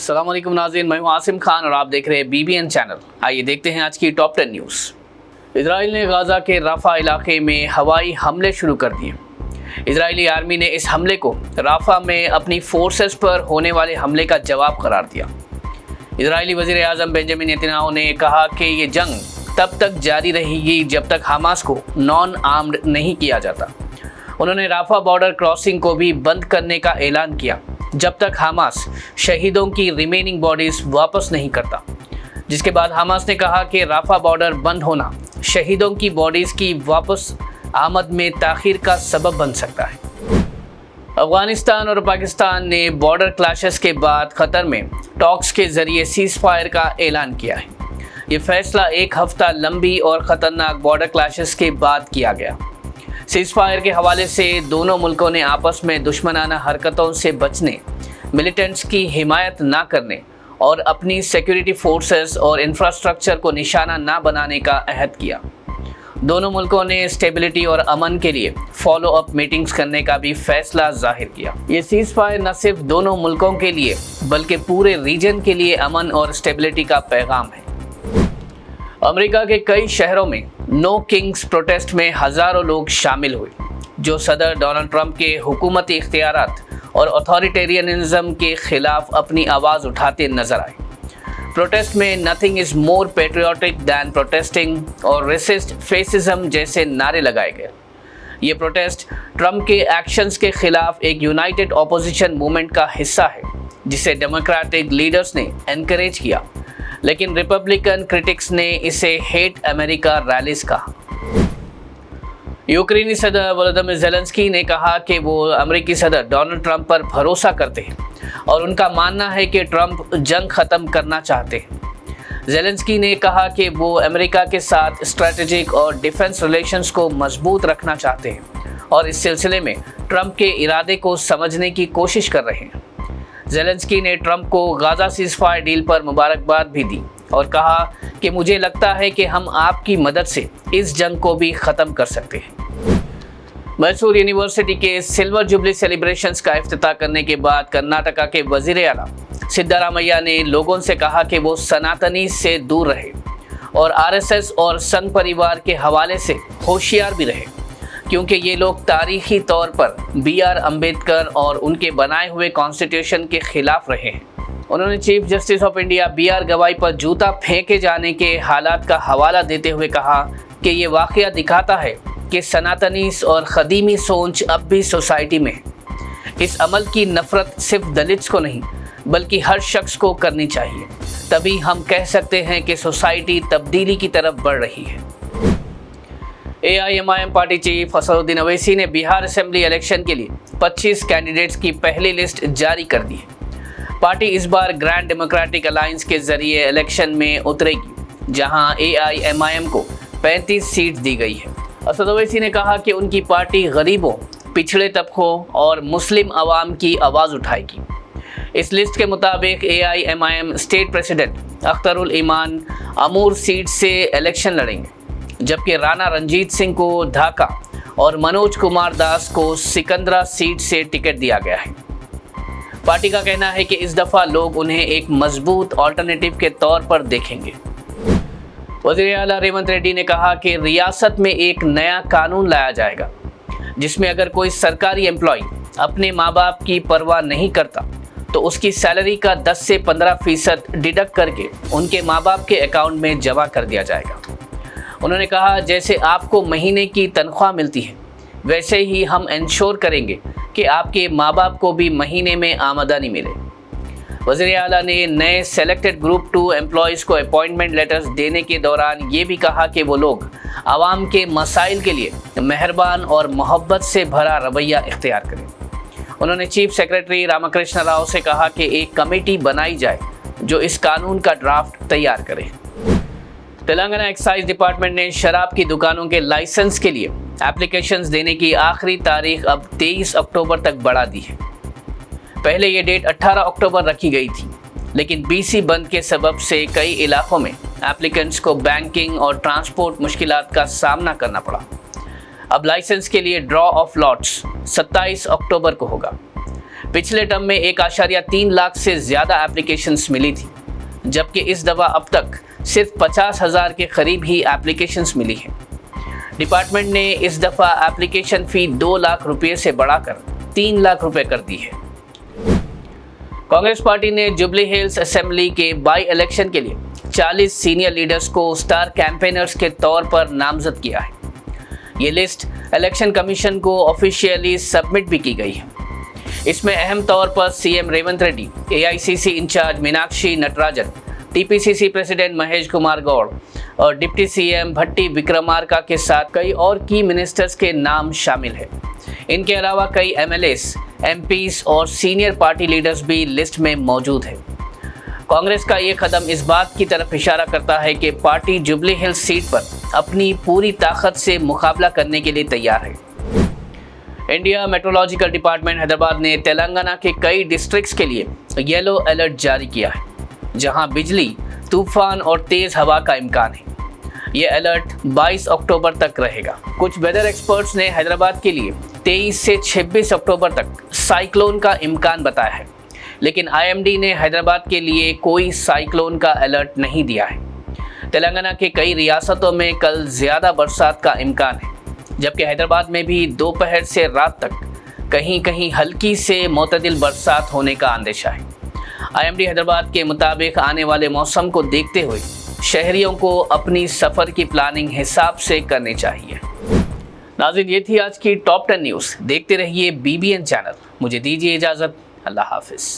अस्सलाम वालेकुम नाज़रीन, मैं हूं आसिम खान और आप देख रहे हैं BBN चैनल। आइए देखते हैं आज की टॉप 10 न्यूज़। इजराइल ने गाज़ा के राफा इलाके में हवाई हमले शुरू कर दिए। इजरायली आर्मी ने इस हमले को राफा में अपनी फोर्सेस पर होने वाले हमले का जवाब करार दिया। इजरायली वज़ीर आज़म बेंजामिन नेतन्याहू ने कहा कि ये जंग तब तक जारी रहेगी जब तक हमास को नॉन आर्म्ड नहीं किया जाता। उन्होंने राफा बॉर्डर क्रॉसिंग को भी बंद करने का ऐलान किया जब तक हमास शहीदों की रिमेनिंग बॉडीज वापस नहीं करता। जिसके बाद हमास ने कहा कि राफा बॉर्डर बंद होना शहीदों की बॉडीज की वापस आमद में ताखीर का सबब बन सकता है। अफगानिस्तान और पाकिस्तान ने बॉर्डर क्लैशेस के बाद कतर में टॉक्स के जरिए सीज फायर का ऐलान किया है। ये फैसला एक हफ्ता लंबी और ख़तरनाक बॉर्डर क्लैशेस के बाद किया गया। सीज फायर के हवाले से दोनों मुल्कों ने आपस में दुश्मनाना हरकतों से बचने, मिलिटेंट्स की हिमायत ना करने और अपनी सिक्योरिटी फोर्सेस और इंफ्रास्ट्रक्चर को निशाना ना बनाने का अहद किया। दोनों मुल्कों ने स्टेबिलिटी और अमन के लिए फॉलो अप मीटिंग्स करने का भी फैसला जाहिर किया। ये सीज फायर न सिर्फ दोनों मुल्कों के लिए बल्कि पूरे रीजन के लिए अमन और स्टेबिलिटी का पैगाम है। अमेरिका के कई शहरों में नो किंग्स प्रोटेस्ट में हज़ारों लोग शामिल हुए, जो सदर डोनाल्ड ट्रंप के हुकूमती इख्तियारात और अथॉरिटेरियनिज्म के खिलाफ अपनी आवाज़ उठाते नजर आए। प्रोटेस्ट में nothing is more patriotic than protesting और रेसिस्ट फेसिज्म जैसे नारे लगाए गए। ये प्रोटेस्ट ट्रंप के एक्शंस के खिलाफ एक यूनाइटेड ऑपोजिशन मूवमेंट का हिस्सा है, जिसे डेमोक्रेटिक लीडर्स ने एनकरेज किया, लेकिन रिपब्लिकन क्रिटिक्स ने इसे हेट अमेरिका रैलीज कहा। यूक्रेनी सदर वोलोदिमीर ज़ेलेंस्की ने कहा कि वो अमेरिकी सदर डोनाल्ड ट्रंप पर भरोसा करते हैं और उनका मानना है कि ट्रंप जंग ख़त्म करना चाहते हैं। ज़ेलेंस्की ने कहा कि वो अमेरिका के साथ स्ट्रेटेजिक और डिफेंस रिलेशंस को मजबूत रखना चाहते हैं और इस सिलसिले में ट्रंप के इरादे को समझने की कोशिश कर रहे हैं। ज़ेलेंस्की ने ट्रंप को गाज़ा सीज फायर डील पर मुबारकबाद भी दी और कहा कि मुझे लगता है कि हम आपकी मदद से इस जंग को भी ख़त्म कर सकते हैं। मैसूर यूनिवर्सिटी के सिल्वर जुबली सेलिब्रेशंस का इफ्तिताह करने के बाद कर्नाटका के वज़ीर आला सिद्धारामैया ने लोगों से कहा कि वो सनातनी से दूर रहे और RSS और संघ परिवार के हवाले से होशियार भी रहे, क्योंकि ये लोग तारीखी तौर पर BR अम्बेडकर और उनके बनाए हुए कॉन्स्टिट्यूशन के खिलाफ रहे हैं। उन्होंने chief justice of India BR गवाई पर जूता फेंके जाने के हालात का हवाला देते हुए कहा कि ये वाक़या दिखाता है कि सनातनीस और ख़दीमी सोच अब भी सोसाइटी में है। इस अमल की नफ़रत सिर्फ दलित्स को नहीं बल्कि हर शख्स को करनी चाहिए, तभी हम कह सकते हैं कि सोसाइटी तब्दीली की तरफ बढ़ रही है। AIMIM party chief Asaduddin Owaisi ने बिहार असेंबली इलेक्शन के लिए 25 कैंडिडेट्स की पहली लिस्ट जारी कर दी है। पार्टी इस बार ग्रैंड डेमोक्रेटिक अलायंस के जरिए इलेक्शन में उतरेगी, जहां AIMIM को 35 सीट दी गई है। असद ओवैसी ने कहा कि उनकी पार्टी गरीबों, पिछड़े तबकों और मुस्लिम अवाम की आवाज़ उठाएगी। इस लिस्ट के मुताबिक AIMIM स्टेट प्रेसिडेंट अख्तरुल ईमान अमूर सीट से इलेक्शन लड़ेंगे, जबकि राणा रंजीत सिंह को ढाका और मनोज कुमार दास को सिकंदरा सीट से टिकट दिया गया है। पार्टी का कहना है कि इस दफ़ा लोग उन्हें एक मजबूत ऑल्टरनेटिव के तौर पर देखेंगे। वज़ीर आला रेवंत रेड्डी ने कहा कि रियासत में एक नया कानून लाया जाएगा, जिसमें अगर कोई सरकारी एम्प्लॉय अपने माँ बाप की परवाह नहीं करता तो उसकी सैलरी का 10 से 15% डिडक्ट करके उनके माँ बाप के अकाउंट में जमा कर दिया जाएगा। उन्होंने कहा, जैसे आपको महीने की तनख्वाह मिलती है, वैसे ही हम इंश्योर करेंगे कि आपके माँ बाप को भी महीने में आमदनी मिले। वज़ीर आला ने नए सेलेक्टेड ग्रुप 2 एम्प्लॉयज़ को अपॉइंटमेंट लेटर्स देने के दौरान ये भी कहा कि वो लोग आवाम के मसाइल के लिए मेहरबान और मोहब्बत से भरा रवैया इख्तियार करें। उन्होंने चीफ सेक्रेटरी रामकृष्ण राव से कहा कि एक कमेटी बनाई जाए जो इस कानून का ड्राफ्ट तैयार करे। तेलंगाना एक्साइज डिपार्टमेंट ने शराब की दुकानों के लाइसेंस के लिए एप्लीकेशंस देने की आखिरी तारीख अब 23 अक्टूबर तक बढ़ा दी है। पहले ये डेट 18 अक्टूबर रखी गई थी, लेकिन BC बंद के सबब से कई इलाकों में एप्लीकेंट्स को बैंकिंग और ट्रांसपोर्ट मुश्किलात का सामना करना पड़ा। अब लाइसेंस के लिए ड्रॉ ऑफ लॉट्स 27 अक्टूबर को होगा। पिछले टर्म में 1.3 लाख से ज़्यादा एप्लीकेशंस मिली थी, जबकि इस दफ़ा अब तक सिर्फ 50,000 के करीब ही एप्लीकेशंस मिली हैं। डिपार्टमेंट ने इस दफ़ा एप्लीकेशन फ़ी 2 लाख रुपये से बढ़ाकर 3 लाख रुपये कर दी है। कांग्रेस पार्टी ने जुबली हिल्स असेंबली के बाई इलेक्शन के लिए 40 सीनियर लीडर्स को स्टार कैंपेनर्स के तौर पर नामजद किया है। ये लिस्ट इलेक्शन कमीशन को ऑफिशियली सबमिट भी की गई है। इसमें अहम तौर पर CM Revanth Reddy, AICC incharge Meenakshi Natarajan, TPCC president Mahesh Kumar Goud और डिप्टी सीएम भट्टी विक्रमार्का के साथ कई और की मिनिस्टर्स के नाम शामिल हैं। इनके अलावा कई एमएलएस, एमपीस और सीनियर पार्टी लीडर्स भी लिस्ट में मौजूद हैं। कांग्रेस का ये कदम इस बात की तरफ इशारा करता है कि पार्टी जुबली हिल्स सीट पर अपनी पूरी ताकत से मुकाबला करने के लिए तैयार है। इंडिया मेट्रोलॉजिकल डिपार्टमेंट हैदराबाद ने तेलंगाना के कई डिस्ट्रिक्ट्स के लिए येलो अलर्ट जारी किया है, जहां बिजली, तूफान और तेज हवा का इम्कान है। ये अलर्ट 22 अक्टूबर तक रहेगा। कुछ वेदर एक्सपर्ट्स ने हैदराबाद के लिए 23 से 26 अक्टूबर तक साइक्लोन का इम्कान बताया है, लेकिन आईएमडी ने हैदराबाद के लिए कोई साइक्लोन का अलर्ट नहीं दिया है। तेलंगाना के कई रियासतों में कल ज़्यादा बरसात का इम्कान है, जबकि हैदराबाद में भी दोपहर से रात तक कहीं कहीं हल्की से मोतदिल बरसात होने का अंदेशा है। आईएमडी हैदराबाद के मुताबिक आने वाले मौसम को देखते हुए शहरियों को अपनी सफ़र की प्लानिंग हिसाब से करनी चाहिए। नाज़रीन, ये थी आज की टॉप 10 न्यूज़। देखते रहिए BBN चैनल। मुझे दीजिए इजाज़त। अल्लाह हाफिज़।